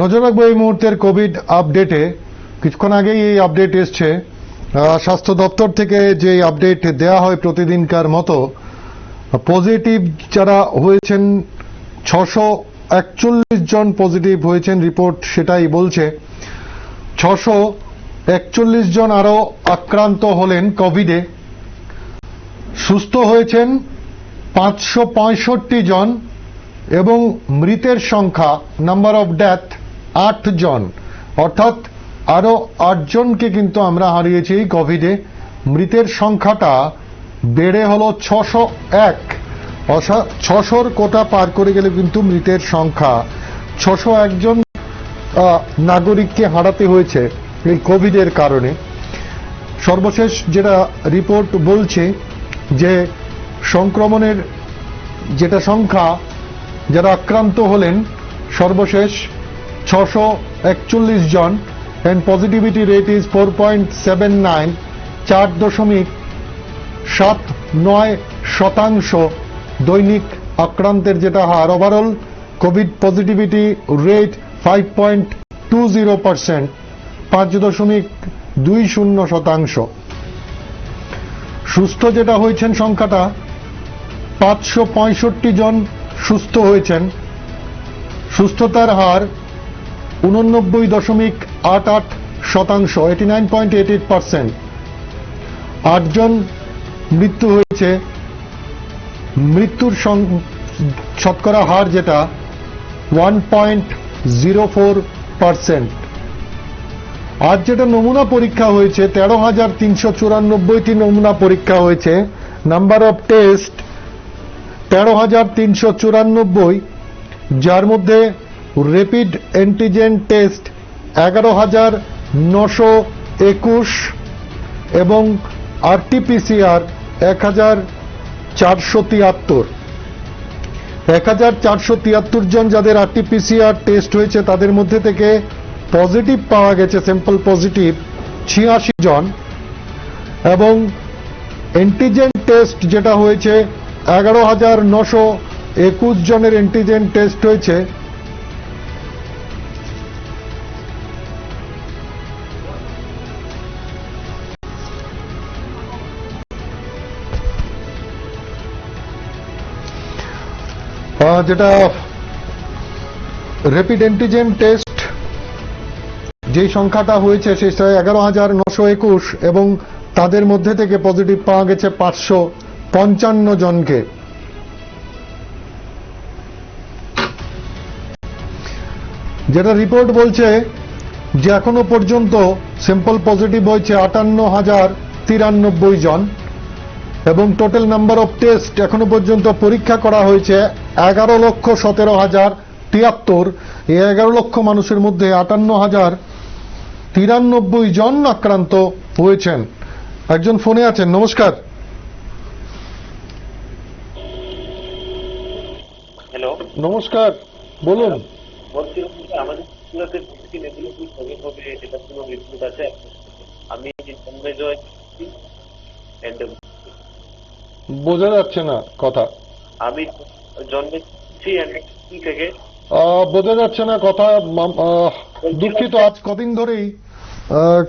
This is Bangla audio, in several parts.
নজর রাখবো এই মুহূর্তের কোভিড আপডেটে। কিছুক্ষণ আগেই এই আপডেট এসছে স্বাস্থ্য দপ্তর থেকে, যে আপডেট দেয়া হয় প্রতিদিনকার মতো। পজিটিভ যারা হয়েছেন 641 জন পজিটিভ হয়েছেন, রিপোর্ট সেটাই বলছে। 641 জন আরো আক্রান্ত হলেন কোভিডে। সুস্থ হয়েছেন 565 জন এবং মৃতের সংখ্যা, নাম্বার অফ ডেথ 8 জন, অর্থাৎ আরো 8 জনকে কিন্তু আমরা হারিয়েছি এই কোভিডে। মৃতের সংখ্যাটা বেড়ে হলো 601। 600-র কোটা পার করে গেলে কিন্তু মৃতের সংখ্যা 601 জন নাগরিককে হারাতে হয়েছে এই কোভিডের কারণে। সর্বশেষ যেটা রিপোর্ট বলছে যে সংক্রমণের যেটা সংখ্যা, যারা আক্রান্ত হলেন সর্বশেষ 641 জন, and positivity rate is 4.79, 4.79% দৈনিক আক্রান্তের যেটা হার। Overall covid positivity rate 5.20%, 5.20%। সুস্থ যেটা হয়েছেন সংখ্যাটা 565 জন সুস্থ হয়েছেন। সুস্থতার হার 89.88%, 89.88%। 8 জন মৃত্যু হয়েছে। মৃত্যুর শতকরা হার যেটা 1.04%। আজ যেটা নমুনা পরীক্ষা হয়েছে 13,394টি নমুনা পরীক্ষা হয়েছে। নাম্বার অফ টেস্ট 13,394, যার মধ্যে র্যাপিড অ্যান্টিজেন টেস্ট 11,921 এবং আরটিপিসিআর 1,473। 1,473 জন যাদের আরটিপিসিআর টেস্ট হয়েছে, তাদের মধ্যে থেকে পজিটিভ পাওয়া গেছে, স্যাম্পল পজিটিভ 86 জন, এবং অ্যান্টিজেন টেস্ট যেটা হয়েছে 11,921 জনের অ্যান্টিজেন টেস্ট হয়েছে। যেটা র্যাপিড অ্যান্টিজেন টেস্ট যেই সংখ্যাটা হয়েছে সেটা 11,921, এবং তাদের মধ্যে থেকে পজিটিভ পাওয়া গেছে 555 জনকে। যেটা রিপোর্ট বলছে যে এখনো পর্যন্ত স্যাম্পল পজিটিভ হয়েছে 58,093 জন, এবং টোটাল নাম্বার অফ টেস্ট এখনো পর্যন্ত পরীক্ষা করা হয়েছে 11,17,073। এই 11 লক্ষ মানুষের মধ্যে 58,093 জন আক্রান্ত হয়েছেন। একজন ফোনে আছেন, নমস্কার। হ্যালো, নমস্কার, বলুন। আমাদের হবে এটা কোনো রিপোর্ট আছে? আমি বোঝা যাচ্ছে না কথা। আমি জন্মেছি থেকে বোঝা যাচ্ছে না কথা। দুঃখিত, আজ কদিন ধরেই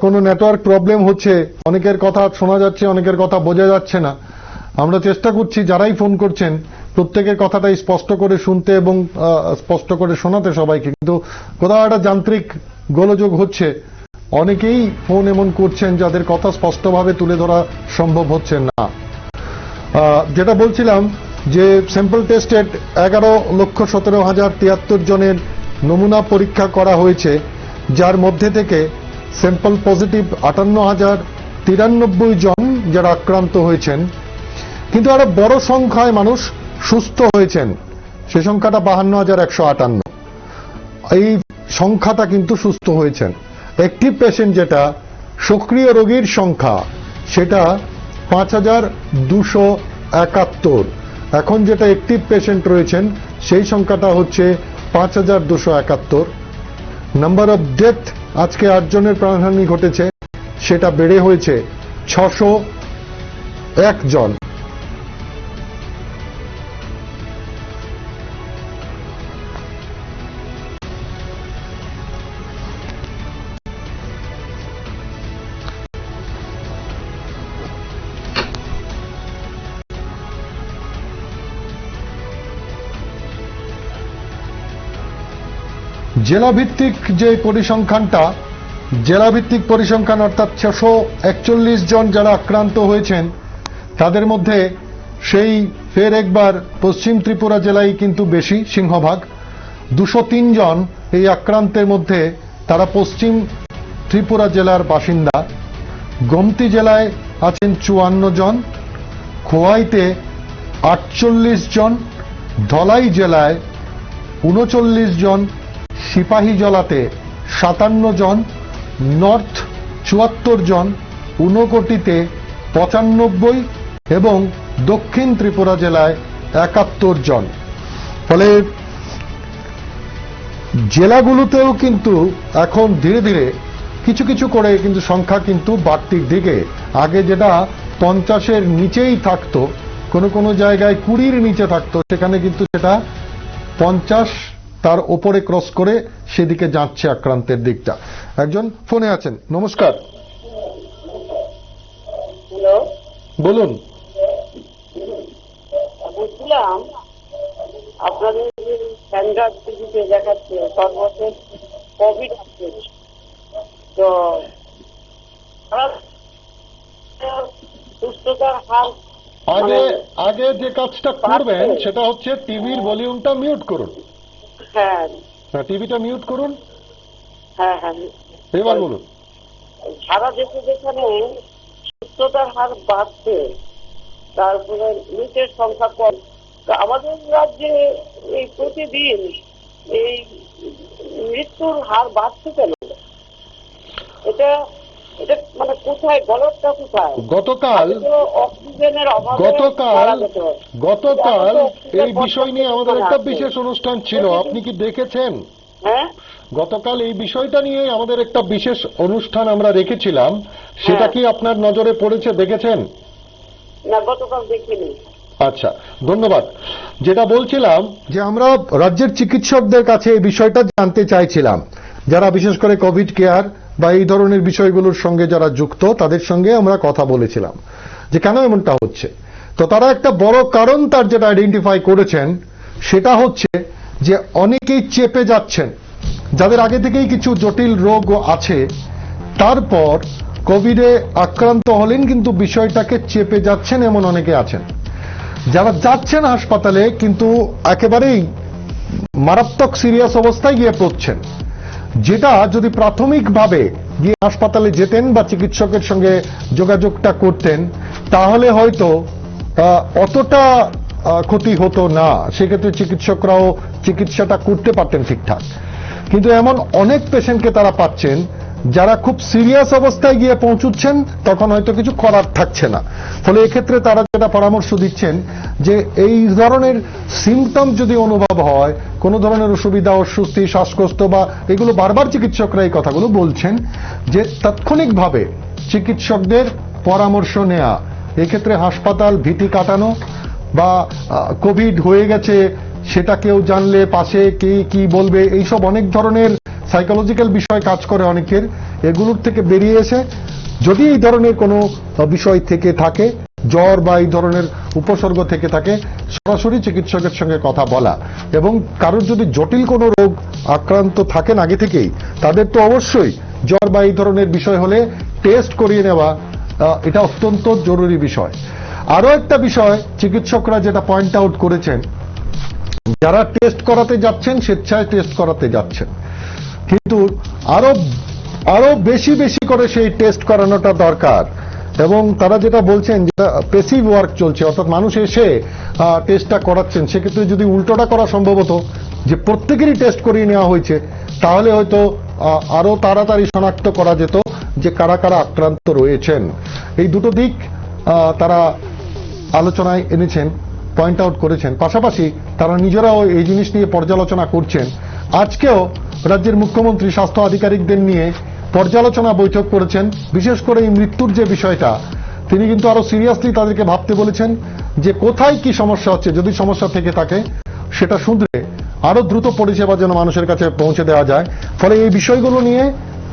কোনো নেটওয়ার্ক প্রবলেম হচ্ছে। অনেকের কথা শোনা যাচ্ছে, অনেকের কথা বোঝা যাচ্ছে না। আমরা চেষ্টা করছি যারাই ফোন করছেন প্রত্যেকের কথাটাই স্পষ্ট করে শুনতে এবং স্পষ্ট করে শোনাতে সবাইকে, কিন্তু কোথাও একটা যান্ত্রিক গোলযোগ হচ্ছে। অনেকেই ফোন এমন করছেন যাদের কথা স্পষ্টভাবে তুলে ধরা সম্ভব হচ্ছে না। যেটা বলছিলাম যে স্যাম্পল টেস্টেড 11,17,073 জনের নমুনা পরীক্ষা করা হয়েছে, যার মধ্যে থেকে স্যাম্পল পজিটিভ 58,093 জন যারা আক্রান্ত হয়েছেন। কিন্তু আরো বড় সংখ্যায় মানুষ সুস্থ হয়েছেন, সে সংখ্যাটা 52,158। এই সংখ্যাটা কিন্তু সুস্থ হয়েছেন। অ্যাক্টিভ পেশেন্ট যেটা সক্রিয় রোগীর সংখ্যা সেটা 5,271। এখন যেটা অ্যাক্টিভ পেশেন্ট রয়েছেন সেই সংখ্যাটা হচ্ছে 5,271। নাম্বার অফ ডেথ, আজকে 8 জনের প্রাণহানি ঘটেছে, সেটা বেড়ে হয়েছে 601 জন। জেলাভিত্তিক যে পরিসংখ্যানটা, জেলাভিত্তিক পরিসংখ্যান অর্থাৎ 641 জন যারা আক্রান্ত হয়েছেন, তাদের মধ্যে সেই ফের একবার পশ্চিম ত্রিপুরা জেলায় কিন্তু বেশি, সিংহভাগ 203 জন এই আক্রান্তের মধ্যে তারা পশ্চিম ত্রিপুরা জেলার বাসিন্দা। গোমতি জেলায় আছেন 54 জন, খোয়াইতে 48 জন, ধলাই জেলায় 39 জন, সিপাহীজলাতে 57 জন, নর্থ 74 জন, ঊনকোটিতে 95 এবং দক্ষিণ ত্রিপুরা জেলায় 71 জন। ফলে জেলাগুলোতেও কিন্তু এখন ধীরে ধীরে কিছু কিছু করে কিন্তু সংখ্যা কিন্তু বাড়তির দিকে। আগে যেটা 50-এর নিচেই থাকতো, কোনো কোনো জায়গায় 20-র নিচে থাকতো, সেখানে কিন্তু সেটা 50 তার ওপরে ক্রস করে সেদিকে যাচ্ছে আক্রান্তের দিকটা। একজন ফোনে আছেন, নমস্কার। হ্যালো, বলুন। বলছিলাম আপনাদের স্ট্যান্ডার্ড টিভিতে দেখাচ্ছে সর্বশেষ কোভিড আপডেট, তো সুস্থতার হার আগে আগে যে কাজটা করবেন সেটা হচ্ছে টিভির ভলিউমটা মিউট করুন। হ্যাঁ টিভিটা মিউট করুন। হ্যাঁ হ্যাঁ এবার বলুন। সারা দেশে যেখানে সুস্থতার হার বাড়ছে, তারপরে মৃতের সংখ্যা কম, তো আমাদের রাজ্যে এই প্রতিদিন এই মৃত্যুর হার বাড়ছে কেন? এটা এটা মানে কোথায়, গলতটা কোথায়? গতকাল অক্সিজেনের অভাবে গতকাল এই বিষয় নিয়ে আমাদের একটা বিশেষ অনুষ্ঠান ছিল, আপনি কি দেখেছেন? হ্যাঁ, গতকাল এই বিষয়টা নিয়ে আমাদের একটা বিশেষ অনুষ্ঠান আমরা রেখেছিলাম, সেটা কি আপনার নজরে পড়েছে, দেখেছেন? না, গতকাল দেখিনি। আচ্ছা, ধন্যবাদ। যেটা বলছিলাম যে আমরা রাজ্যের চিকিৎসকদের কাছে এই বিষয়টা জানতে চাইছিলাম, যারা বিশেষ করে কোভিড কেয়ার বা এই ধরনের বিষয়গুলোর সঙ্গে যারা যুক্ত, তাদের সঙ্গে আমরা কথা বলেছিলাম যে কেন এমনটা হচ্ছে। তো তারা একটা বড় কারণ তার যেটা আইডেন্টিফাই করেছেন, সেটা হচ্ছে যে অনেকেই চেপে যাচ্ছেন, যাদের আগে থেকেই কিছু জটিল রোগ আছে, তারপর কোভিডে আক্রান্ত হলেন কিন্তু বিষয়টাকে চেপে যাচ্ছেন, এমন অনেকে আছেন। যারা যাচ্ছেন হাসপাতালে কিন্তু একেবারেই মারাত্মক সিরিয়াস অবস্থায় গিয়ে পড়ছেন, যেটা যদি প্রাথমিকভাবে গিয়ে হাসপাতালে যেতেন বা চিকিৎসকের সঙ্গে যোগাযোগটা করতেন, তাহলে হয়তো অতটা ক্ষতি হতো না, সেক্ষেত্রে চিকিৎসকরাও চিকিৎসাটা করতে পারতেন ঠিকঠাক। কিন্তু এমন অনেক পেশেন্টকে তারা পাচ্ছেন যারা খুব সিরিয়াস অবস্থায় গিয়ে পৌঁছুচ্ছেন, তখন হয়তো কিছু করার থাকছে না। ফলে এক্ষেত্রে তারা যেটা পরামর্শ দিচ্ছেন যে এই ধরনের সিমটম যদি অনুভব হয়, কোনো ধরনের অসুবিধা, অস্বস্তি, শ্বাসকষ্ট বা এগুলো, বারবার চিকিৎসকরা এই কথাগুলো বলছেন যে তাৎক্ষণিকভাবে চিকিৎসকদের পরামর্শ নেওয়া। এক্ষেত্রে হাসপাতাল ভীতি কাটানো বা কোভিড হয়ে গেছে সেটা কেউ জানলে পাশে কি বলবে, এইসব অনেক ধরনের সাইকোলজিক্যাল বিষয় কাজ করে অনেকের। এগুলোর থেকে বেরিয়ে এসে যদি এই ধরনের কোনো বিষয় থেকে থাকে, জ্বর বা এই ধরনের উপসর্গ থেকে থাকে, সরাসরি চিকিৎসকের সঙ্গে কথা বলা। এবং কারোর যদি জটিল কোনো রোগ আক্রান্ত থাকেন আগে থেকেই, তাদের তো অবশ্যই জ্বর বা এই ধরনের বিষয় হলে টেস্ট করিয়ে নেওয়া, এটা অত্যন্ত জরুরি বিষয়। আরো একটা বিষয় চিকিৎসকরা যেটা পয়েন্ট আউট করেছেন, যারা টেস্ট করাতে যাচ্ছেন স্বেচ্ছায় টেস্ট করাতে যাচ্ছেন, কিন্তু আরো বেশি বেশি করে সেই টেস্ট করানোটা দরকার। এবং তারা যেটা বলছেন, যেটা পেসিভ ওয়ার্ক চলছে, অর্থাৎ মানুষ এসে টেস্টটা করাচ্ছেন, সেক্ষেত্রে যদি উল্টোটা করা সম্ভব হতো, যে প্রত্যেকেরই টেস্ট করিয়ে নেওয়া হয়েছে, তাহলে হয়তো আরো তাড়াতাড়ি শনাক্ত করা যেত যে কারা কারা আক্রান্ত রয়েছেন। এই দুটো দিক তারা আলোচনায় এনেছেন, পয়েন্ট আউট করেছেন। পাশাপাশি তারা নিজেরাও এই জিনিস নিয়ে পর্যালোচনা করছেন। আজকেও রাজ্যের মুখ্যমন্ত্রী স্বাস্থ্য আধিকারিকদের নিয়ে পর্যালোচনা বৈঠক করেছেন। বিশেষ করে এই মৃত্যুর যে বিষয়টা, তিনি কিন্তু আরো সিরিয়াসলি তাদেরকে ভাবতে বলেছেন যে কোথায় কি সমস্যা হচ্ছে, যদি সমস্যা থেকে থাকে সেটা শুধরে আরো দ্রুত পরিষেবা যেন মানুষের কাছে পৌঁছে দেওয়া যায়। ফলে এই বিষয়গুলো নিয়ে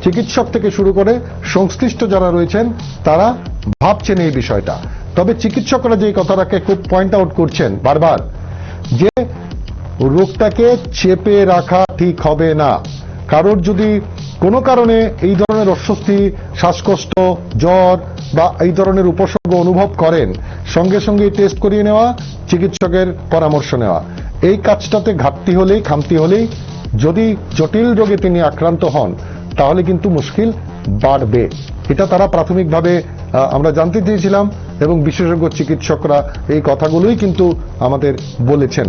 চিকিৎসক থেকে শুরু করে সংশ্লিষ্ট যারা রয়েছেন তারা ভাবছেন এই বিষয়টা। তবে চিকিৎসকরা যে কথাটাকে খুব পয়েন্ট আউট করছেন বারবার, যে রোগটাকে চেপে রাখা ঠিক হবে না। কারোর যদি কোনো কারণে এই ধরনের অস্বস্তি, শ্বাসকষ্ট, জ্বর বা এই ধরনের উপসর্গ অনুভব করেন, সঙ্গে সঙ্গে টেস্ট করিয়ে নেওয়া, চিকিৎসকের পরামর্শ নেওয়া। এই কাজটাতে ঘাটতি হলেই, খামতি হলেই, যদি জটিল রোগে তিনি আক্রান্ত হন, তাহলে কিন্তু মুশকিল বাড়বে। এটা তারা প্রাথমিকভাবে আমরা জানতে চেয়েছিলাম এবং বিশেষজ্ঞ চিকিৎসকরা এই কথাগুলোই কিন্তু আমাদের বলেছেন।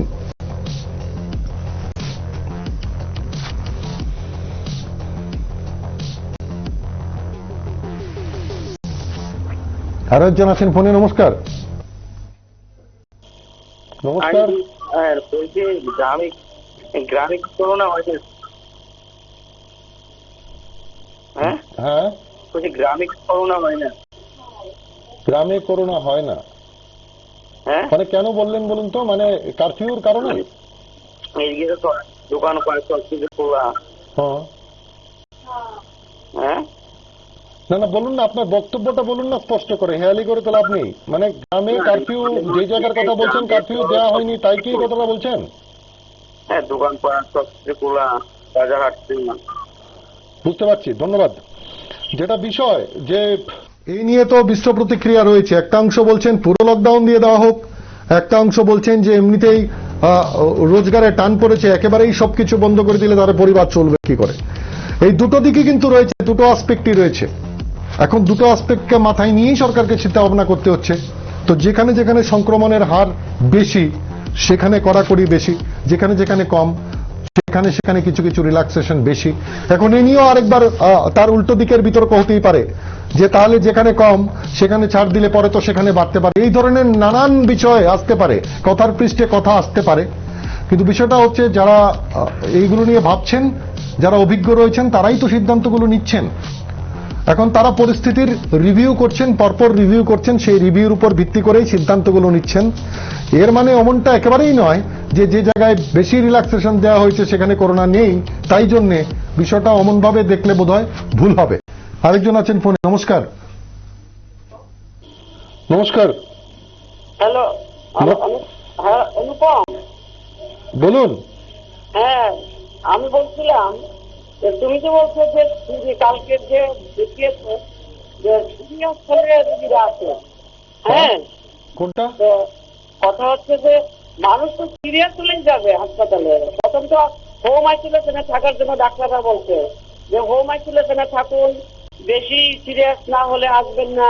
আরো একজন আছেন ফোনে। নমস্কার। নমস্কার। বলছি গ্রামে গ্রামে করোনা হয়েছে। হ্যাঁ হ্যাঁ, বলছি গ্রামে করোনা হয় না। গ্রামে করোনা হয় না হ্যাঁ, মানে কেন বললেন বলুন তো? মানে কারফিউর কারণে? এইদিকে তো দোকান পায় সব কিছু খোলা। হ্যাঁ, হ্যাঁ, না না, বলুন না, আপনার বক্তব্যটা বলুন না স্পষ্ট করে, হেয়ালি করে তো লাভ নেই। মানে গ্রামে কারফিউ, যে জায়গার কথা বলছেন কারফিউ দেওয়া হয়নি, তাই কি এই কথাটা বলছেন? হ্যাঁ, দোকান পায় সব কিছু খোলা, বাজার হাঁটছে না। বুঝতে পারছি, ধন্যবাদ। যেটা বিষয় যে এই নিয়ে তো মিশ্র প্রতিক্রিয়া রয়েছে। একটা অংশ বলছেন পুরো লকডাউন দিয়ে দেওয়া হোক, একটা অংশ বলছেন যে এমনিতেই রোজগারে টান পড়েছে, একেবারেই সবকিছু বন্ধ করে দিলে তাদের পরিবার চলবে কি করে। এই দুটো দিকই কিন্তু রয়েছে, দুটো আসপেক্টই রয়েছে। এখন দুটো আসপেক্টকে মাথায় নিয়েই সরকারকে চিন্তা ভাবনা করতে হচ্ছে। তো যেখানে যেখানে সংক্রমণের হার বেশি সেখানে কড়াকড়ি বেশি, যেখানে যেখানে কম সেখানে সেখানে কিছু কিছু রিল্যাক্সেশন বেশি। এখন এ নিয়েও আরেকবার তার উল্টো দিকের বিতর্ক হতেই পারে যে তাহলে যেখানে কম সেখানে ছাড় দিলে পরে তো সেখানে বাড়তে পারে। এই ধরনের নানান বিষয় আসতে পারে, কথার পৃষ্ঠে কথা আসতে পারে। কিন্তু বিষয়টা হচ্ছে যারা এইগুলো নিয়ে ভাবছেন, যারা অভিজ্ঞ রয়েছেন, তারাই তো সিদ্ধান্তগুলো নিচ্ছেন। এখন তারা পরিস্থিতির রিভিউ করছেন, পরপর রিভিউ করছেন, সেই রিভিউর উপর ভিত্তি করেই সিদ্ধান্তগুলো নিচ্ছেন। এর মানে অমনটা একেবারেই নয় যে যে জায়গায় বেশি রিল্যাক্সেশন দেওয়া হয়েছে সেখানে করোনা নেই, তাই জন্যে বিষয়টা অমনভাবে দেখলে বোধহয় ভুল হবে। আরেকজন আছেন ফোনে। নমস্কার। নমস্কার। হ্যালো, হ্যাঁ অনুপম। বলুন। হ্যাঁ, আমি বলছিলাম যে তুমি যে বলছো যে কালকে যে দেখিয়েছো যে সিরিয়াস হলে রোগীরা আছে, হ্যাঁ, কোনটা? তো কথা হচ্ছে যে মানুষ তো সিরিয়াস হলেই যাবে হাসপাতালে। প্রথম তো হোম আইসোলেশনে থাকার জন্য ডাক্তাররা বলছে যে হোম আইসোলেশনে থাকুন, বেশি সিরিয়াস না হলে আসবেন না।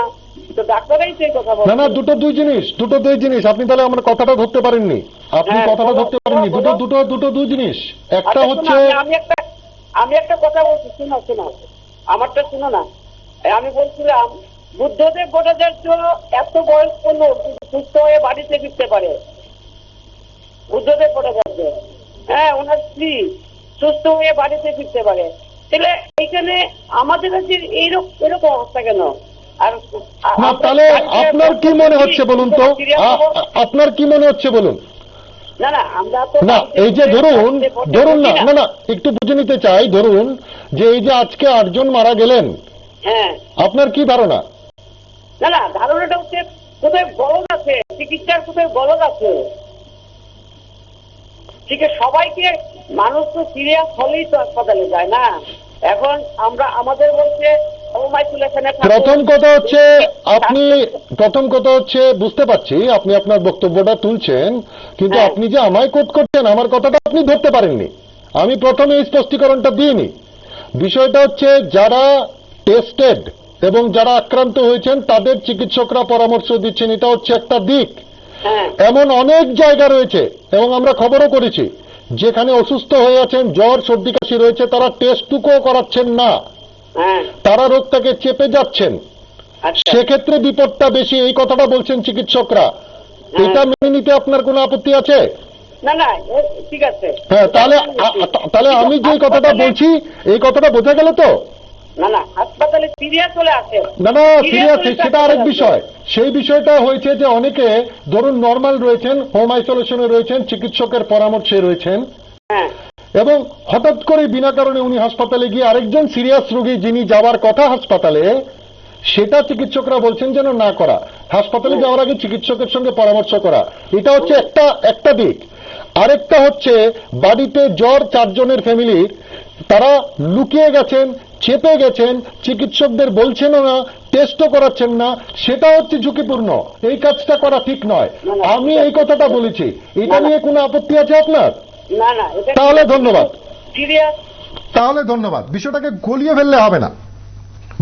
তো ডাক্তারাই সেই কথা বলছে। না না, দুটো দুই জিনিস, দুটো দুই জিনিস। আপনি তাহলে আমার কথাটা ধরতে পারেননি, আপনি হ্যাঁ, কথাটা ধরতে পারেননি। দুটো দুটো দুটো দুই জিনিস। একটা আচ্ছা, হচ্ছে শোনো, আমি একটা কথা বলছি, শোনো আমারটা শোনো না। আমি বলছিলাম বুদ্ধদেব ভট্টাচার্য এত বয়স্ক লোক কিন্তু সুস্থ হয়ে বাড়িতে ফিরতে পারে। বুদ্ধদেব ভট্টাচার্য, হ্যাঁ, ওনার স্ত্রী সুস্থ হয়ে বাড়িতে ফিরতে পারে। তাহলে এইখানে আমাদের কাছে এরকম অবস্থা কেন? আর না, তাহলে আপনার কি মনে হচ্ছে বলুন তো? আপনার কি মনে হচ্ছে বলুন? না না, আমরা তো না, এই যে ধরুন না না না, একটু বুঝে নিতে চাই। ধরুন যে এই যে আজকে 8 জন মারা গেলেন, হ্যাঁ, আপনার কি ধারণা? না না, ধারণাটা হচ্ছে কোথায় গলদ আছে, চিকিৎসার কোথায় গলদ আছে। ঠিক আছে, সবাইকে মানুষ তো সিরিয়াস হলেই তো হাসপাতালে যায় না। এখন আমরা আমাদের বলছে হোম আইসোলেশনে প্রথম কথা হচ্ছে বুঝতে পারছি আপনি আপনার বক্তব্যটা তুলছেন, কিন্তু হ্যাঁ। আপনি যে আমায় কোট করছেন আমার কথাটা আপনি ধরতে পারেননি। আমি প্রথমে এই স্পষ্টীকরণটা দিইনি। বিষয়টা হচ্ছে যারা টেস্টেড এবং যারা আক্রান্ত হয়েছেন তাদের চিকিৎসকরা পরামর্শ দিচ্ছেন, এটা হচ্ছে একটা দিক। হ্যাঁ, এমন অনেক জায়গা রয়েছে এবং আমরা খবরও করেছি যেখানে অসুস্থ হয়ে আছেন, জ্বর সর্দি কাশি রয়েছে, তারা টেস্টটুকুও করাচ্ছেন না, হ্যাঁ, তারা রোগটাকে চেপে যাচ্ছেন। আচ্ছা, সেক্ষেত্রে বিপদটা বেশি, এই কথাটা বলছেন চিকিৎসকরা। এটা মেনে নিতে আপনার কোনো আপত্তি আছে? না না, ঠিক আছে। হ্যাঁ, তাহলে আমি যে কথাটা বলছি এই কথাটা বোঝা গেল তো? না না, হাসপাতালে সিরিয়াস হলে আসে। না না, সিরিয়াস সেটা আরেক বিষয়। সেই বিষয়টা হয়েছে যে অনেকে ধরুন নর্মাল রয়েছেন, হোম আইসোলেশনে রয়েছেন, চিকিৎসকের পরামর্শে রয়েছেন, হ্যাঁ, এবং হঠাৎ করে বিনা কারণে উনি হাসপাতালে গিয়ে আরেকজন সিরিয়াস রোগী যিনি যাওয়ার কথা হাসপাতালে, সেটা চিকিৎসকরা বলছেন যেন না করা। হাসপাতালে যাওয়ার আগে চিকিৎসকের সঙ্গে পরামর্শ করা, এটা হচ্ছে একটা দিক। আরেকটা হচ্ছে বাড়িতে জ্বর 4 জনের ফ্যামিলির, তারা লুকিয়ে গেছেন, চেপে গেছেন, চিকিৎসকদের বলছেনও না, টেস্টও করাচ্ছেন না, সেটা হচ্ছে ঝুঁকিপূর্ণ। এই কাজটা করা ঠিক নয়। আমি এই কথাটা বলেছি, এটা নিয়ে কোনো আপত্তি আছে আপনার? না না, এটা তাহলে ধন্যবাদ। সিরিয়াস। তাহলে ধন্যবাদ। বিষয়টাকে গুলিয়ে ফেললে হবে না,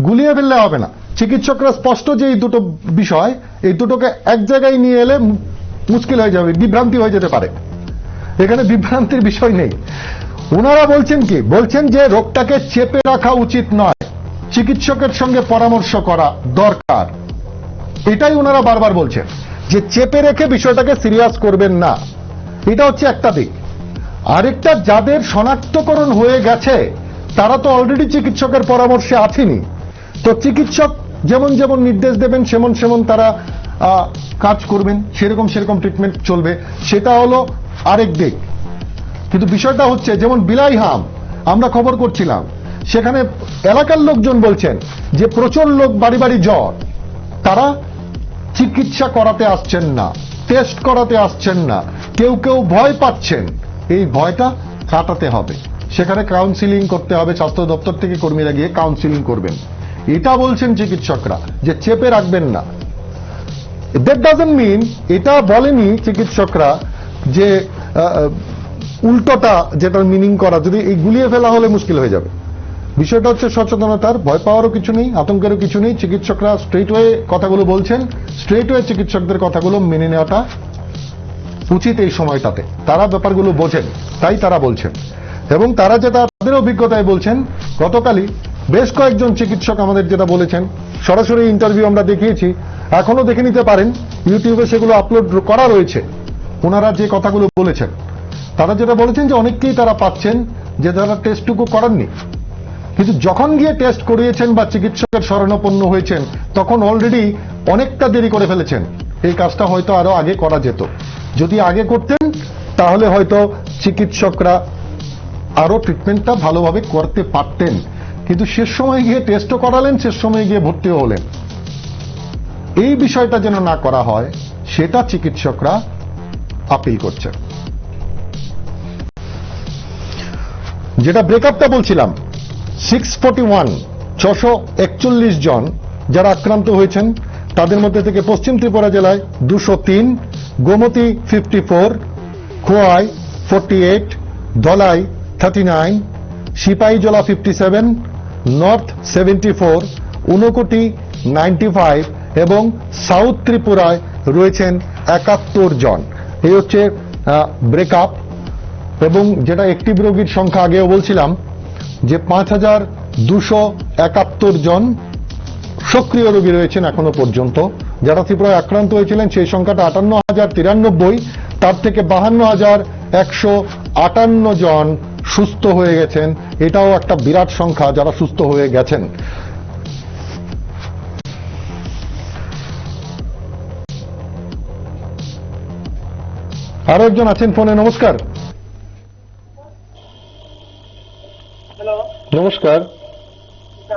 গুলিয়ে ফেললে হবে না। চিকিৎসকরা স্পষ্ট যে এই দুটো বিষয়, এই দুটোকে এক জায়গায় নিয়ে এলে মুশকিল হয়ে যাবে, বিভ্রান্তি হয়ে যেতে পারে। এখানে বিভ্রান্তির বিষয় নেই। ওনারা বলছেন কি, বলছেন যে রোগটাকে চেপে রাখা উচিত নয়, চিকিৎসকের সঙ্গে পরামর্শ করা দরকার। এটাই ওনারা বারবার বলছেন, যে চেপে রেখে বিষয়টাকে সিরিয়াস করবেন না। এটা হচ্ছে একটা দিক। আরেকটা, যাদের শনাক্তকরণ হয়ে গেছে তারা তো অলরেডি চিকিৎসকের পরামর্শে আছেনি, তো চিকিৎসক যেমন যেমন নির্দেশ দেবেন সেমন সেমন তারা কাজ করবেন, সেরকম সেরকম ট্রিটমেন্ট চলবে, সেটা হলো আরেক দিক। কিন্তু বিষয়টা হচ্ছে, যেমন বিলাইহাম আমরা খবর করছিলাম, সেখানে এলাকার লোকজন বলছেন যে প্রচুর লোক বাড়ি বাড়ি জ্বর, তারা চিকিৎসা করাতে আসছেন না, টেস্ট করাতে আসছেন না, কেউ কেউ ভয় পাচ্ছেন। এই ভয়টা কাটাতে হবে, সেখানে কাউন্সিলিং করতে হবে, স্বাস্থ্য দপ্তর থেকে কর্মীরা গিয়ে কাউন্সিলিং করবেন। এটা বলছেন চিকিৎসকরা, যে চেপে রাখবেন না। দ্যাট ডাজন্ট মিন, এটা বলেনি চিকিৎসকরা যে উল্টোটা, যেটা মিনিং করা, যদি এই গুলিয়ে ফেলা হলে মুশকিল হয়ে যাবে। বিষয়টা হচ্ছে সচেতনতার, ভয় পাওয়ারও কিছু নেই, আতঙ্কেরও কিছু নেই। চিকিৎসকরা স্ট্রেট ওয়ে কথাগুলো বলছেন, স্ট্রেট ওয়ে চিকিৎসকদের কথাগুলো মেনে নেওয়াটা উচিত এই সময়টাতে। তারা ব্যাপারগুলো বোঝেন, তাই তারা বলছেন। এবং তারা যেটা তাদের অভিজ্ঞতায় বলছেন, গতকালই বেশ কয়েকজন চিকিৎসক আমাদের যেটা বলেছেন, সরাসরি ইন্টারভিউ আমরা দেখিয়েছি, এখনো দেখে নিতে পারেন, ইউটিউবে সেগুলো আপলোড করা রয়েছে। ওনারা যে কথাগুলো বলেছেন, তারা যেটা বলেছেন যে অনেককেই তারা পাচ্ছেন যে তারা টেস্টটুকু করাননি, কিন্তু যখন গিয়ে টেস্ট করিয়েছেন বা চিকিৎসকের শরণাপন্ন হয়েছেন, তখন অলরেডি অনেকটা দেরি করে ফেলেছেন। এই কাজটা হয়তো আরো আগে করা যেত। যদি আগে করতেন তাহলে হয়তো চিকিৎসকরা আরো ট্রিটমেন্টটা ভালোভাবে করতে পারতেন। কিন্তু শেষ সময় গিয়ে টেস্টও করালেন, শেষ সময় গিয়ে ভর্তিও হলেন। এই বিষয়টা যেন না করা হয়, সেটা চিকিৎসকরা আপিল করছেন। যেটা ব্রেকআপটা বলছিলাম, 641 জন যারা আক্রান্ত হয়েছেন, তাদের মধ্যে থেকে পশ্চিম ত্রিপুরা জেলায় 203, গোমতী 54, খোয়াই 48, ধলাই 39, সিপাহীজলা 57, নর্থ 74, ঊনকোটি 95 এবং সাউথ ত্রিপুরায় রয়েছেন 71 জন। এই হচ্ছে ব্রেকআপ। এবং যেটা অ্যাক্টিভ রোগীর সংখ্যা আগেও বলছিলাম যে 5271 জন সক্রিয় রোগী রয়েছেন এখনো পর্যন্ত। যারা ত্রিপুরায় আক্রান্ত হয়েছিলেন সেই সংখ্যাটা 58,093, তার থেকে 52,158 জন সুস্থ হয়ে গেছেন। এটাও একটা বিরাট সংখ্যা যারা সুস্থ হয়ে গেছেন। আরো একজন আছেন ফোনে। নমস্কার। হ্যালো, নমস্কার।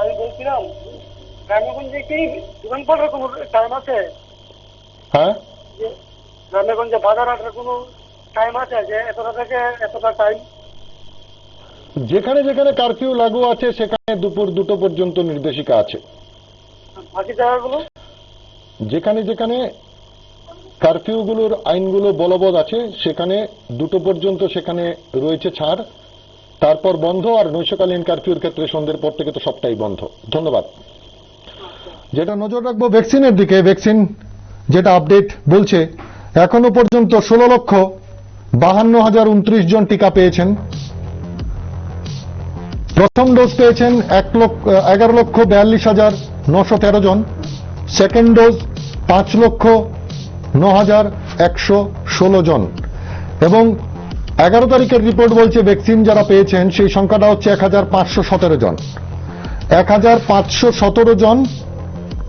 আমি বলছিলাম রামেগঞ্জে কি দোকান পাঠার কোনো টাইম আছে? হ্যাঁ, রামেগঞ্জে বাজার হাটের কোনো টাইম আছে যে এতটা থেকে এতটা টাইম? যেখানে যেখানে কারফিউ লাগু আছে সেখানে দুপুর 2টো পর্যন্ত নির্দেশিকা আছে। বাকি জায়গাগুলো? যেখানে যেখানে কারফিউগুলোর আইনগুলো বলবৎ আছে সেখানে 2টো পর্যন্ত সেখানে রয়েছে ছাড়, তারপর বন্ধ। আর নৈশকালীন কারফিউর ক্ষেত্রে সন্ধ্যের পর থেকে তো সবটাই বন্ধ। ধন্যবাদ। যেটা নজর রাখবো ভ্যাকসিনের দিকে, ভ্যাকসিন যেটা আপডেট বলছে, এখনো পর্যন্ত 16,52,029 জন টিকা পেয়েছেন। প্রথম ডোজ পেয়েছেন 11,42,913 জন, সেকেন্ড ডোজ 5,09,116 জন এবং 11 তারিখের রিপোর্ট বলছে ভ্যাকসিন যারা পেয়েছেন সেই সংখ্যাটা হচ্ছে 1,517 জন। 1,517 জন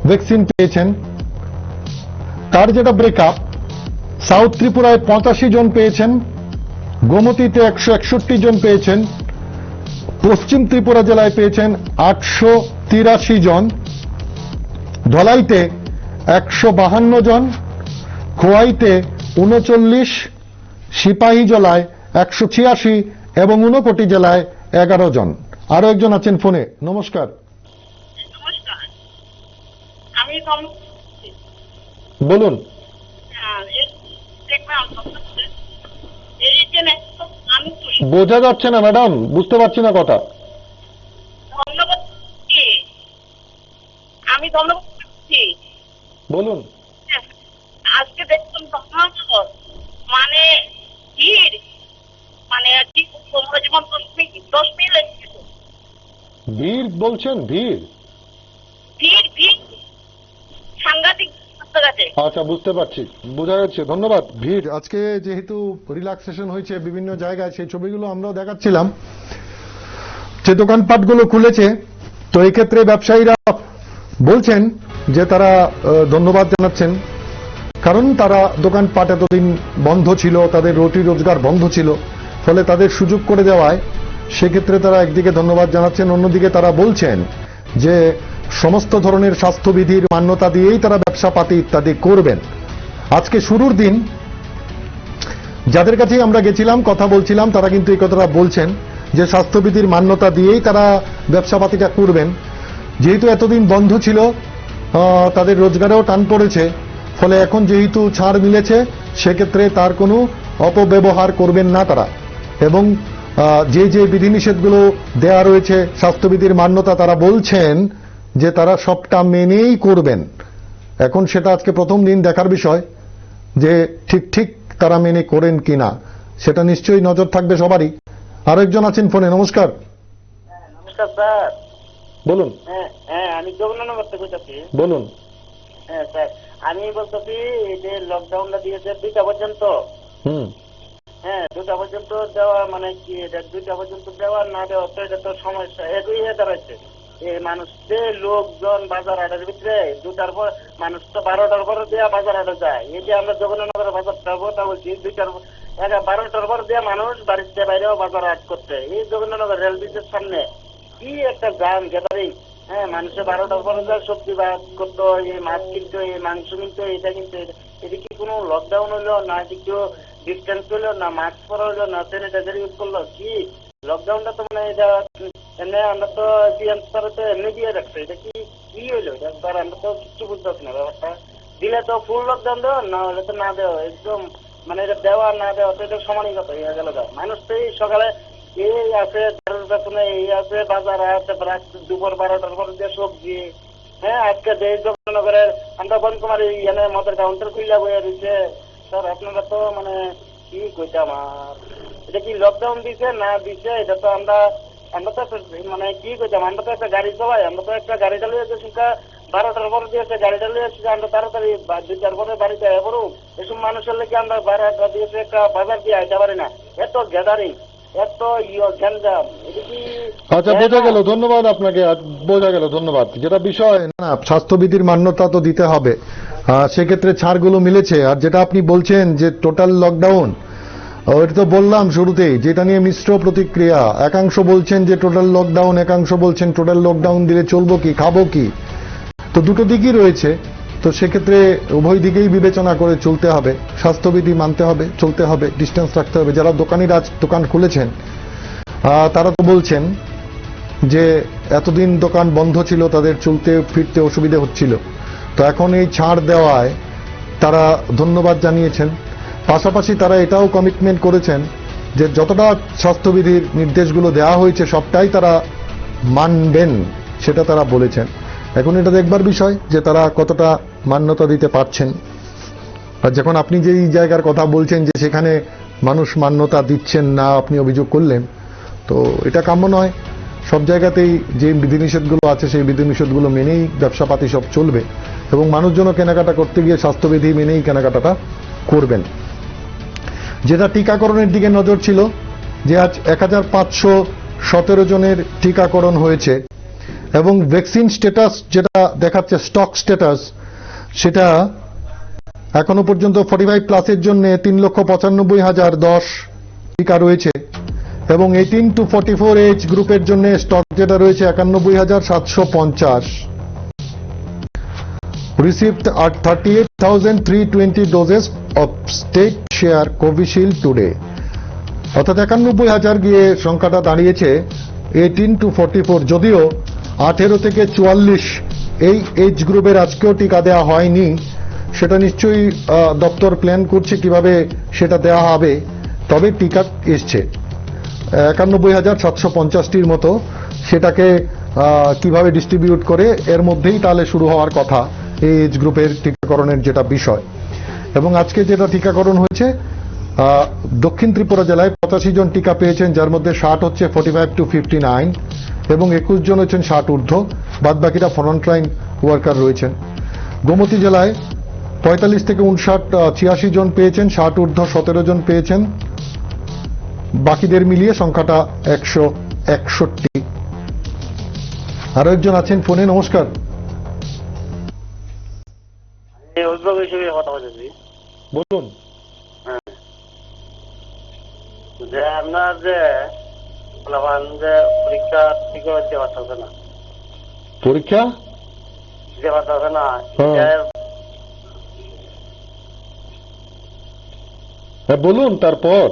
ভ্যাকসিন পেয়েছেন। তার যেটা ব্রেকআপ, সাউথ ত্রিপুরায় 85 জন পেয়েছেন, গোমতীতে 161 জন পেয়েছেন, পশ্চিম ত্রিপুরা জেলায় পেয়েছেন 883 জন, ধলাইতে 152 জন, খোয়াইতে 39, সিপাহী জেলায় 186 এবং ঊনকোটি জেলায় 11 জন। আরো একজন আছেন ফোনে। নমস্কার, নমস্কার, আমি বলুন। বোঝা যাচ্ছে না ম্যাডাম, বুঝতে পারছি না কথা। ধন্যবাদ, আমি ধন্যবাদ বলুন। আজকে দেখুন মানে ভিড়, মানে তোমরা যেমন 10 মিনিট ভিড় বলছেন? ভিড় ভিড় ভিড় সাংঘাতিক আছে। আচ্ছা, বুঝতে পারছি, বোঝা যাচ্ছে। ধন্যবাদ। ভিড় আজকে যেহেতু রিল্যাক্সেশন হয়েছে বিভিন্ন জায়গায়, সেই ছবিগুলো আমরাও দেখাচ্ছিলাম যে দোকানপাটগুলো খুলেছে। তো এই ক্ষেত্রে ব্যবসায়ীরা বলছেন যে তারা ধন্যবাদ জানাচ্ছেন, কারণ তারা দোকানপাট এতদিন বন্ধ ছিল, তাদের রুটি রোজগার বন্ধ ছিল, ফলে তাদের সুযোগ করে দেওয়ায় সেক্ষেত্রে তারা একদিকে ধন্যবাদ জানাচ্ছেন, অন্যদিকে তারা বলছেন যে সমস্ত ধরনের স্বাস্থ্যবিধির মান্যতা দিয়েই তারা ব্যবসাপাতি ইত্যাদি করবেন। আজকে শুরুর দিন যাদের কাছে আমরা গেছিলাম, কথা বলছিলাম, তারা কিন্তু এই কথাটা বলছেন যে স্বাস্থ্যবিধির মান্যতা দিয়েই তারা ব্যবসাপাতিটা করবেন। যেহেতু এতদিন বন্ধ ছিল, তাদের রোজগারেও টান পড়েছে, ফলে এখন যেহেতু ছাড় মিলেছে সেক্ষেত্রে তার কোনো অপব্যবহার করবেন না তারা, এবং যে যে বিধিনিষেধগুলো দেয়া রয়েছে স্বাস্থ্যবিধির মান্যতা, তারা বলছেন যে তারা সবটা মেনেই করবেন। এখন সেটা আজকে প্রথম দিন দেখার বিষয় যে ঠিক তারা মেনে করেন কিনা, সেটা নিশ্চয়ই নজর থাকবে সবারই। আরো একজন আছেন ফোনে। নমস্কার। নমস্কার স্যার। বলুন। হ্যাঁ, আমি জগন্নাথ থেকে বলছি। বলুন। হ্যাঁ স্যার, আমি বলতেছি এই যে লকডাউনটা দিয়েছে 2টা পর্যন্ত। হ্যাঁ, 2টা পর্যন্ত দেওয়া মানে কি, এটা 2টা পর্যন্ত দেওয়া না দেওয়া তো এটা তো সমস্যা একই হয়ে দাঁড়াচ্ছে। এই মানুষদের লোকজন বাজার হাটের ভিতরে 2টার পর, মানুষ তো 12টার পর দেওয়া বাজার হাটে যায়। এই যে আমরা জগন্নাথের বাজারটা কথা বলছি, 12টার পর দেওয়া মানুষ বাড়িতে বাইরেও বাজার হাট করতে। এই জগন্নাথ রেল ব্রিজের সামনে কি একটা জাম গ্যাদারিং। হ্যাঁ, মানুষে 12টার পরে যায় সবজি বাদ করতো, এই মাছ কিনতো, এই মাংস কিনতো, এটা কিন্তু এটা কি কোনো লকডাউন হইলো না, কিছু ডিস্টেন্স হইলো না, মাস্ক পরা হইলো না, স্যানিটাইজার ইউজ করলো? কি লকডাউনটা তো মানে এটা এমনি আমরা তো তো এমনি দিয়ে রাখছে, এটা কি হইলো? এটা স্যার আমরা তো কিছু বুঝতে পারছি না ব্যাপারটা। দিলে তো ফুল লকডাউন দেওয়া, না হলে তো না দেওয়া, একদম মানে এটা দেওয়া না দেওয়া তো এটা সমানই কথা হয়ে গেল। মানুষ তো এই সকালে এই আছে পেছনে, এই আছে বাজার আছে, দুপুর 12টার পর যে সবজি। হ্যাঁ, আজকে যে জগন্নগরের আমরা বনকুমারী এনে মদের কাউন্টার খুললা বইয়া দিচ্ছে। স্যার আপনারা তো মানে কি কইতাম, আর এটা কি লকডাউন দিছে না দিছে, এটা তো আমরা তো মানে কি কইতাম, আমরা তো একটা গাড়ি চালাই, আমরা তো একটা গাড়ি চালিয়ে যাচ্ছি 12টার পর দিয়েছে, গাড়িটা লিয়ে এসেছি আমরা তাড়াতাড়ি 2টার পরে বাড়িতে আয় পড়ুক। এসব মানুষের লেগে আমরা 12টা দিয়েছে একটা বাজার দিয়ে আইতে পারি না। এত গ্যাদারিং, এত গ্যাঞ্জাম, এটা কি? আচ্ছা, বোঝা গেল, ধন্যবাদ আপনাকে, বোঝা গেল, ধন্যবাদ। যেটা বিষয় না, স্বাস্থ্যবিধির মান্যতা তো দিতে হবে, সেক্ষেত্রে ছাড়গুলো মিলেছে। আর যেটা আপনি বলছেন যে টোটাল লকডাউন, ওটা তো বললাম শুরুতেই, যেটা নিয়ে মিশ্র প্রতিক্রিয়া। একাংশ বলছেন যে টোটাল লকডাউন, একাংশ বলছেন টোটাল লকডাউন দিলে চলবো কি, খাবো কি। তো দুটো দিকই রয়েছে, তো সেক্ষেত্রে উভয় দিকেই বিবেচনা করে চলতে হবে, স্বাস্থ্যবিধি মানতে হবে, চলতে হবে, ডিস্টেন্স রাখতে হবে। যারা দোকানিরা আজ দোকান খুলেছেন তারা তো বলছেন যে এতদিন দোকান বন্ধ ছিল, তাদের চলতে ফিরতে অসুবিধা হচ্ছিল, তো এখন এই ছাড় দেওয়ায় তারা ধন্যবাদ জানিয়েছেন। পাশাপাশি তারা এটাও কমিটমেন্ট করেছেন যে যতটা স্বাস্থ্যবিধির নির্দেশগুলো দেওয়া হয়েছে সবটাই তারা মানবেন, সেটা তারা বলেছেন। এখন এটা দেখবার বিষয় যে তারা কতটা মান্যতা দিতে পারছেন। আর যখন আপনি যেই জায়গার কথা বলছেন যে সেখানে মানুষ মান্যতা দিচ্ছেন না, আপনি অভিযোগ করলেন, তো এটা কাম্য নয়। সব জায়গাতেই যে বিধিনিষেধগুলো আছে সেই বিধিনিষেধগুলো মেনেই ব্যবসাপাতি সব চলবে, এবং মানুষজন কেনাকাটা করতে গিয়ে স্বাস্থ্যবিধি মেনেই কেনাকাটাটা করবেন। যেটা টিকাকরণের দিকে নজর ছিল, যে আজ 1517 জনের টিকাকরণ হয়েছে, এবং ভ্যাকসিন স্ট্যাটাস যেটা দেখাচ্ছে স্টক স্ট্যাটাস, সেটা এখনো পর্যন্ত 45 প্লাসের জন্য 3,95,010 টিকা রয়েছে, এবং 18 to 44 এজ গ্রুপের জন্য স্টক যেটা রয়েছে 91,750। Received at 38,320 doses of state share Covishield today, অর্থাৎ 91,000 গিয়ে সংখ্যাটা দাঁড়িয়েছে 18 to 44। যদিও 18 থেকে 44 এই এজ গ্রুপের আজকেও টিকা দেওয়া হয়নি, সেটা নিশ্চয়ই দপ্তর প্ল্যান করছে কিভাবে সেটা দেওয়া হবে। তবে টিকা এসছে 91,750টির মতো, সেটাকে কিভাবে ডিস্ট্রিবিউট করে এর মধ্যেই তাহলে শুরু হওয়ার কথা এই এজ গ্রুপের টিকাকরণের যেটা বিষয়। এবং আজকে যেটা টিকাকরণ হয়েছে, দক্ষিণ ত্রিপুরা জেলায় 85 জন টিকা পেয়েছেন, যার মধ্যে 60 হচ্ছে 45 to 59 এবং 21 জন হচ্ছেন 60 ঊর্ধ্ব, বাদ বাকিটা ফ্রন্টলাইন ওয়ার্কার রয়েছেন। গোমতী জেলায় 45 থেকে 86 জন পেয়েছেন, 60 ঊর্ধ্ব 17 জন পেয়েছেন, বাকিদের মিলিয়ে সংখ্যাটা 161। আরো একজন আছেন ফোনে। নমস্কার। অভিভাবক হিসেবে কথা বলছি। বলুন। যে আপনার যে পরীক্ষা ঠিক দিতে পারতেছে না, পরীক্ষা দিতে পারতেছে না, হ্যাঁ বলুন। তারপর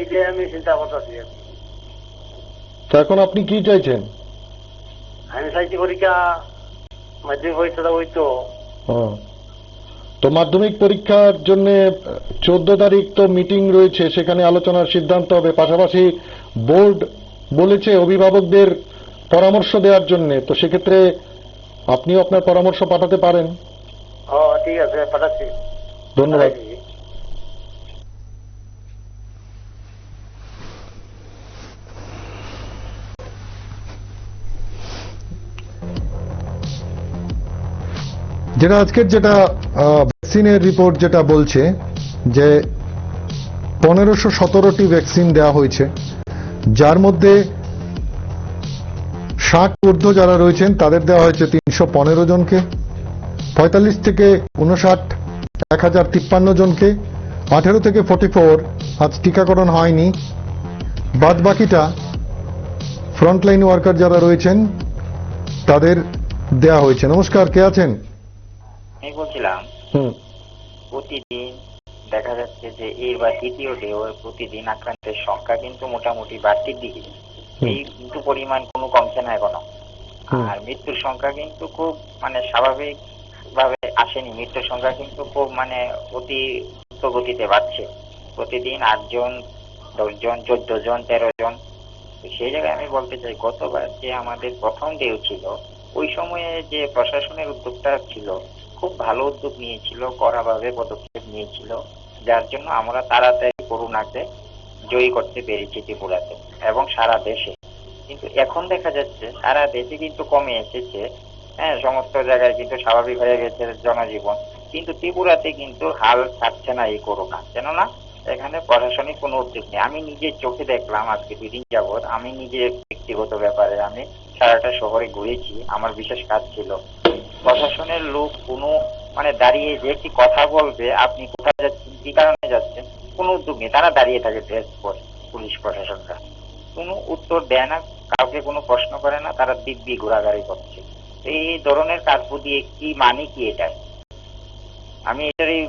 এইটাই আমি চিন্তা করতেছি। তো এখন আপনি কি চাইছেন? আমি চাইছি পরীক্ষা মাধ্যমিক পরীক্ষাটা হইতো। তো মাধ্যমিক পরীক্ষার জন্য 14 তারিখ তো মিটিং রয়েছে, সেখানে আলোচনার সিদ্ধান্ত হবে। পাশাপাশি বোর্ড বলেছে অভিভাবকদের পরামর্শ দেওয়ার জন্য, তো সেক্ষেত্রে আপনিও আপনার পরামর্শ পাঠাতে পারেন। ঠিক আছে, পাঠাচ্ছি। ধন্যবাদ। যেটা আজকের যেটা ভ্যাকসিনের রিপোর্ট যেটা বলছে যে 1517টি ভ্যাকসিন দেওয়া হয়েছে, যার মধ্যে 60 ঊর্ধ্ব যারা রয়েছেন তাদের দেওয়া হয়েছে 315 জনকে, 45 থেকে 59 1053 জনকে, 18 থেকে 44 আজ টিকাকরণ হয়নি, বাদ বাকিটা ফ্রন্টলাইন ওয়ার্কার যারা রয়েছেন তাদের দেওয়া হয়েছে। নমস্কার, কে আছেন? আমি বলছিলাম প্রতিদিন দেখা যাচ্ছে যে এইবার দ্বিতীয় ঢেউ প্রতিদিন আক্রান্তের সংখ্যা কিন্তু মোটামুটি বাড়তির দিকে, এই কিন্তু পরিমাণ কোনো কমছে না এখনো। আর মৃত্যুর সংখ্যা কিন্তু খুব স্বাভাবিক ভাবে আসেনি, মৃত্যুর সংখ্যা কিন্তু খুব অতি দ্রুত গতিতে বাড়ছে। প্রতিদিন 8 জন 10 জন 14 জন 13 জন। সেই জায়গায় আমি বলতে চাই, গতবার যে আমাদের প্রথম ঢেউ ছিল ওই সময়ে যে প্রশাসনের উদ্যোগটা ছিল খুব ভালো উদ্যোগ নিয়েছিল, কড়াভাবে পদক্ষেপ নিয়েছিল, যার জন্য আমরা তাড়াতাড়ি করোনাকে জয়ী করতে পেরেছি ত্রিপুরাতে এবং সারা দেশে। কিন্তু এখন দেখা যাচ্ছে সারা দেশে কিন্তু কমে এসেছে, সমস্ত জায়গায় কিন্তু স্বাভাবিক হয়ে গেছে জনজীবন, কিন্তু ত্রিপুরাতে কিন্তু হাল ছাড়ছে না এই করোনা। কেননা এখানে প্রশাসনিক কোনো উদ্যোগ নেই। আমি নিজের চোখে দেখলাম আজকে 2 দিন যাবৎ, আমি নিজে ব্যক্তিগত ব্যাপারে আমি সারাটা শহরে ঘুরেছি, আমার বিশেষ কাজ ছিল। প্রশাসনের লোক কোনো দাঁড়িয়ে যে একটি কথা বলবে, আপনি কোথায় যাচ্ছেন, কি কারণে যাচ্ছেন, কোনো উদ্যোগ নেই। তারা দাঁড়িয়ে থাকে ড্রেস পরে, পুলিশ প্রশাসনরা কোনো উত্তর দেয় না, কাউকে কোনো প্রশ্ন করে না, তারা দিব্যি ঘোরাঘুরি করছে। এই ধরনের কাজ দিয়ে কি কি এটাই আমি এটারই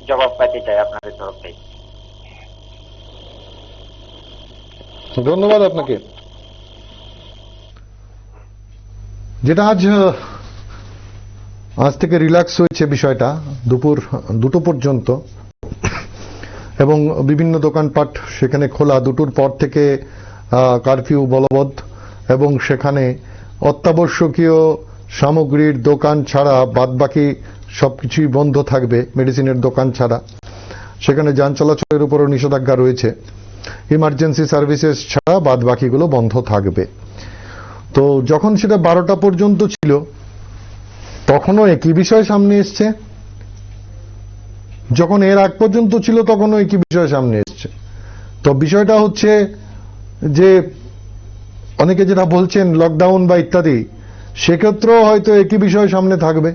জবাব পাইতে চাই আপনাদের তরফ থেকে। ধন্যবাদ আপনাকে। যেটা আজ থেকে রিল্যাক্স হয়েছে বিষয়টা দুপুর 2টো পর্যন্ত, এবং বিভিন্ন দোকানপাট সেখানে খোলা। 2টোর পর থেকে কারফিউ বলবৎ, এবং সেখানে অত্যাবশ্যকীয় সামগ্রীর দোকান ছাড়া বাদবাকি সবকিছুই বন্ধ থাকবে, মেডিসিনের দোকান ছাড়া। সেখানে যান চলাচলের উপরও নিষেধাজ্ঞা রয়েছে। ইমার্জেন্সি সার্ভিসেস ছাড়া বাদবাকিগুলো বন্ধ থাকবে। তো যখন সেটা 12টা পর্যন্ত ছিল তখনও একই বিষয় সামনে এসছে, যখন এর আগ পর্যন্ত ছিল তখনও একই বিষয় সামনে এসছে। তো বিষয়টা হচ্ছে যে অনেকে যেটা বলছেন লকডাউন বা ইত্যাদি, সেক্ষেত্রেও হয়তো একই বিষয় সামনে থাকবে।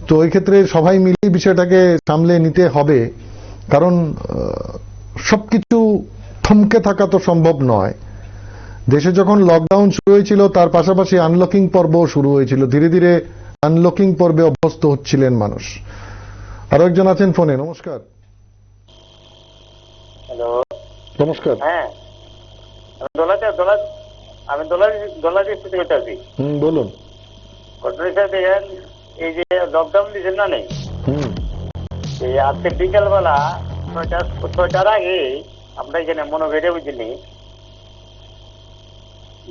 তো এই ক্ষেত্রে সবাই মিলে বিষয়টাকে সামলে নিতে হবে, কারণ সবকিছু থমকে থাকা তো সম্ভব নয়। দেশে যখন লকডাউন শুরু হয়েছিল তার পাশাপাশি আনলকিং পর্বও শুরু হয়েছিল। ধীরে ধীরে আনলকিং পর্বে অভ্যস্ত হচ্ছিলেন মানুষ। আরো একজন আছেন ফোনে। নমস্কার। হ্যালো, নমস্কার। হ্যাঁ, আমি দোলা ডিস্ট্রিক্ট থেকে আছি। বলুন। ঘটনা দেখেন, এই যে লকডাউন দিয়েছেন না নেই, এই আজকে বিকেলবেলা 6টার আগে আমরা এখানে মনোভেটে বুঝিনি,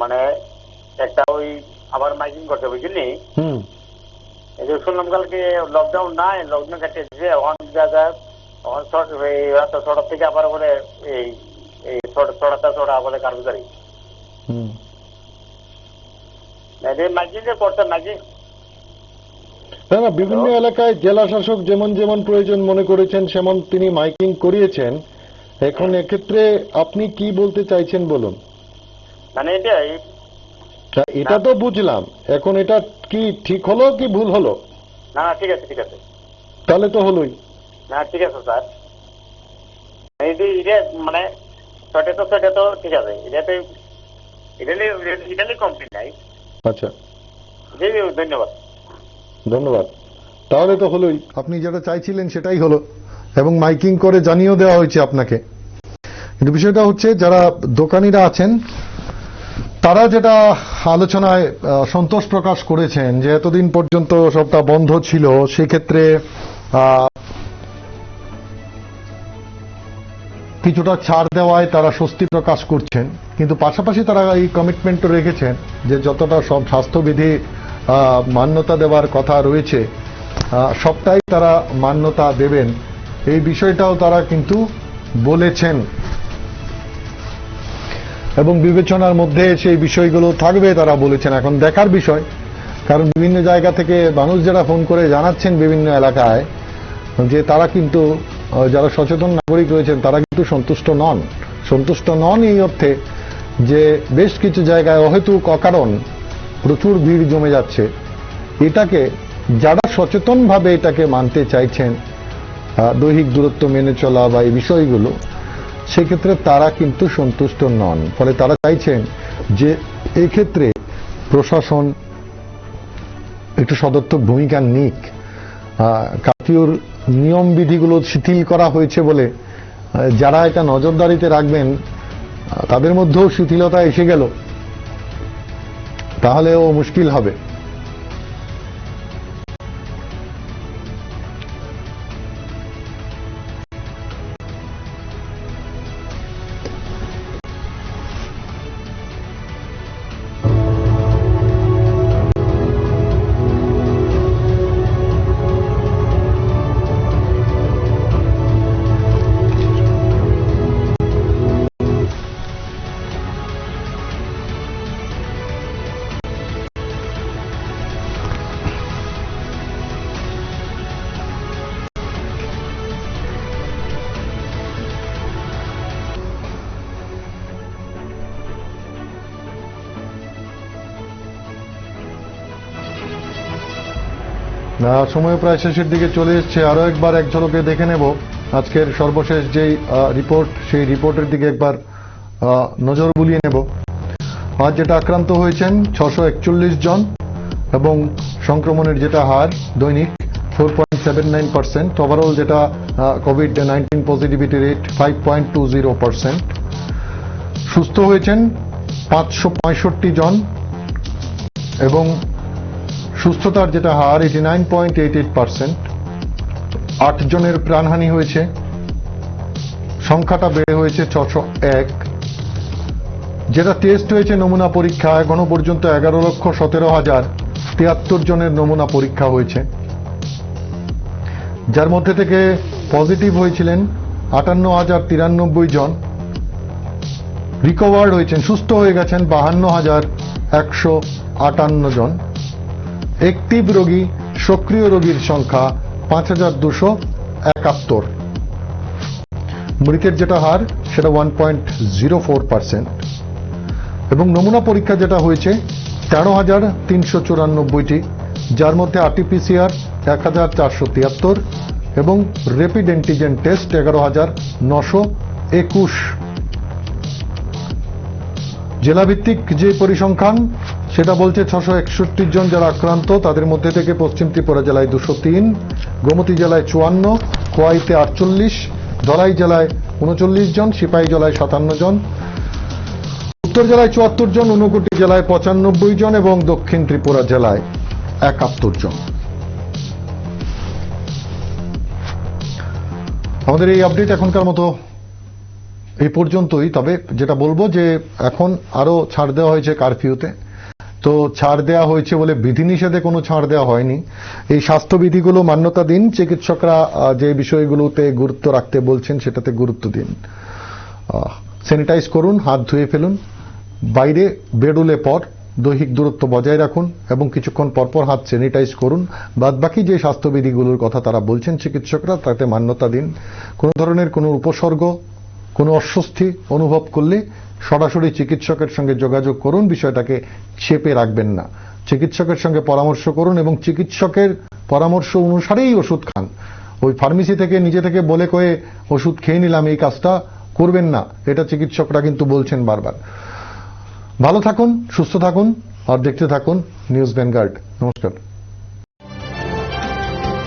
মানে একটা ওই আবার মাইকিং করতে বুঝিনি। এই যে শুনলাম কালকে লকডাউন নাই, লকডাউন কাটিয়েছে ছটা থেকে আবার বলে এই ছড়া বলে কার্যকারী মাইকিং করতেন নাকি? না না, বিভিন্ন এলাকায় জেলা শাসক যেমন যেমন প্রয়োজন মনে করেছেন সেমন তিনি মাইকিং করিয়েছেন। এখন এক্ষেত্রে আপনি কি বলতে চাইছেন বলুন। মানে এটাই, এটা তো বুঝলাম, এখন এটা কি ঠিক হলো কি ভুল হলো? না ঠিক আছে তাহলে তো হলোই। না ঠিক আছে স্যার, এটা মানে ছয়টা তো ঠিক আছে, এটা কমপ্লিট নাই। আচ্ছা, জি ধন্যবাদ। ধন্যবাদ। তাহলে তো হলোই, আপনি যেটা চাইছিলেন সেটাই হলো এবং মাইকিং করে জানিয়েও দেওয়া হয়েছে আপনাকে। কিন্তু বিষয়টা হচ্ছে যারা দোকানিরা আছেন তারা যেটা আলোচনায় সন্তোষ প্রকাশ করেছেন যে এতদিন পর্যন্ত সবটা বন্ধ ছিল, সেক্ষেত্রে কিছুটা ছাড় দেওয়ায় তারা স্বস্তি প্রকাশ করছেন। কিন্তু পাশাপাশি তারা এই কমিটমেন্টও রেখেছেন যে যতটা সব স্বাস্থ্যবিধি মান্যতা দেওয়ার কথা রয়েছে সবটাই তারা মান্যতা দেবেন, এই বিষয়টাও তারা কিন্তু বলেছেন এবং বিবেচনার মধ্যে সেই বিষয়গুলো থাকবে তারা বলেছেন। এখন দেখার বিষয়, কারণ বিভিন্ন জায়গা থেকে মানুষ যারা ফোন করে জানাচ্ছেন বিভিন্ন এলাকায় যে তারা কিন্তু যারা সচেতন নাগরিক রয়েছেন তারা কিন্তু সন্তুষ্ট নন এই অর্থে যে বেশ কিছু জায়গায় অহেতুক অকারণ প্রচুর ভিড় জমে যাচ্ছে। এটাকে যারা সচেতনভাবে এটাকে মানতে চাইছেন, দৈহিক দূরত্ব মেনে চলা বা এই বিষয়গুলো, সেক্ষেত্রে তারা কিন্তু সন্তুষ্ট নন। ফলে তারা চাইছেন যে এই ক্ষেত্রে প্রশাসন একটু সদর্থক ভূমিকা নিক। কারফিউর নিয়ম বিধিগুলো শিথিল করা হয়েছে বলে যারা এটা নজরদারিতে রাখবেন তাদের মধ্যেও শিথিলতা এসে গেল, তাহলেও মুশকিল হবে। সময় প্রায় শেষের দিকে চলে এসছে। আরো একবার এক ঝলকে দেখে নেব আজকের সর্বশেষ যেই রিপোর্ট, সেই রিপোর্টের দিকে একবার নজর বুলিয়ে নেব। আজ যেটা আক্রান্ত হয়েছেন 641 জন এবং সংক্রমণের যেটা হার দৈনিক 4.79%, ওভারঅল যেটা কোভিড-19 পজিটিভিটি রেট 5.20%। সুস্থ হয়েছেন 565 জন এবং সুস্থতার যেটা হার 89.88%। 8 জনের প্রাণহানি হয়েছে, সংখ্যাটা বেড়ে হয়েছে 601। যেটা টেস্ট হয়েছে নমুনা পরীক্ষা এখনো পর্যন্ত 11,17,073 জনের নমুনা পরীক্ষা হয়েছে, যার মধ্যে থেকে পজিটিভ হয়েছিলেন 58,093 জন, রিকভার্ড হয়েছেন, সুস্থ হয়ে গেছেন 52,158 জন। অ্যাক্টিভ রোগী, সক্রিয় রোগীর সংখ্যা 5,271। মৃতের যেটা হার সেটা 1.04% এবং নমুনা পরীক্ষা যেটা হয়েছে 13,394টি, যার মধ্যে আরটিপিসিআর 1,473 এবং র্যাপিড অ্যান্টিজেন টেস্ট 11,921। জেলাভিত্তিক যে পরিসংখ্যান সেটা বলছে 661 জন যারা আক্রান্ত, তাদের মধ্যে থেকে পশ্চিম ত্রিপুরা জেলায় 203, গোমতী জেলায় 54, খোয়াইতে 48, ধলাই জেলায় 39 জন, সিপাহী জেলায় 57 জন, উত্তর জেলায় 74 জন, ঊনকোটি জেলায় 95 জন এবং দক্ষিণ ত্রিপুরা জেলায় 71 জন। আমাদের এই আপডেট এখনকার মতো এই পর্যন্তই। তবে যেটা বলবো যে এখন আরো ছাড় দেওয়া হয়েছে কারফিউতে, তো ছাড় দেওয়া হয়েছে বলে বিধিনিষেধে কোনো ছাড় দেওয়া হয়নি। এই স্বাস্থ্যবিধিগুলো মান্যতা দিন, চিকিৎসকরা যে বিষয়গুলোতে গুরুত্ব রাখতে বলছেন সেটাতে গুরুত্ব দিন। স্যানিটাইজ করুন, হাত ধুয়ে ফেলুন, বাইরে বেরোলে পর দৈহিক দূরত্ব বজায় রাখুন এবং কিছুক্ষণ পরপর হাত স্যানিটাইজ করুন। বাদবাকি যে স্বাস্থ্যবিধিগুলোর কথা তারা বলছেন চিকিৎসকরা, তাতে মান্যতা দিন। কোনো ধরনের কোনো উপসর্গ, কোনো অস্বস্তি অনুভব করলে সরাসরি চিকিৎসকের সঙ্গে যোগাযোগ করুন, বিষয়টাকে চেপে রাখবেন না। চিকিৎসকের সঙ্গে পরামর্শ করুন এবং চিকিৎসকের পরামর্শ অনুসারেই ওষুধ খান। ওই ফার্মেসি থেকে নিজে থেকে বলে কয়ে ওষুধ খেয়ে নিলাম, এই কাজটা করবেন না, এটা চিকিৎসকরা কিন্তু বলছেন বারবার। ভালো থাকুন, সুস্থ থাকুন আর দেখতে থাকুন নিউজ ভ্যানগার্ড। নমস্কার।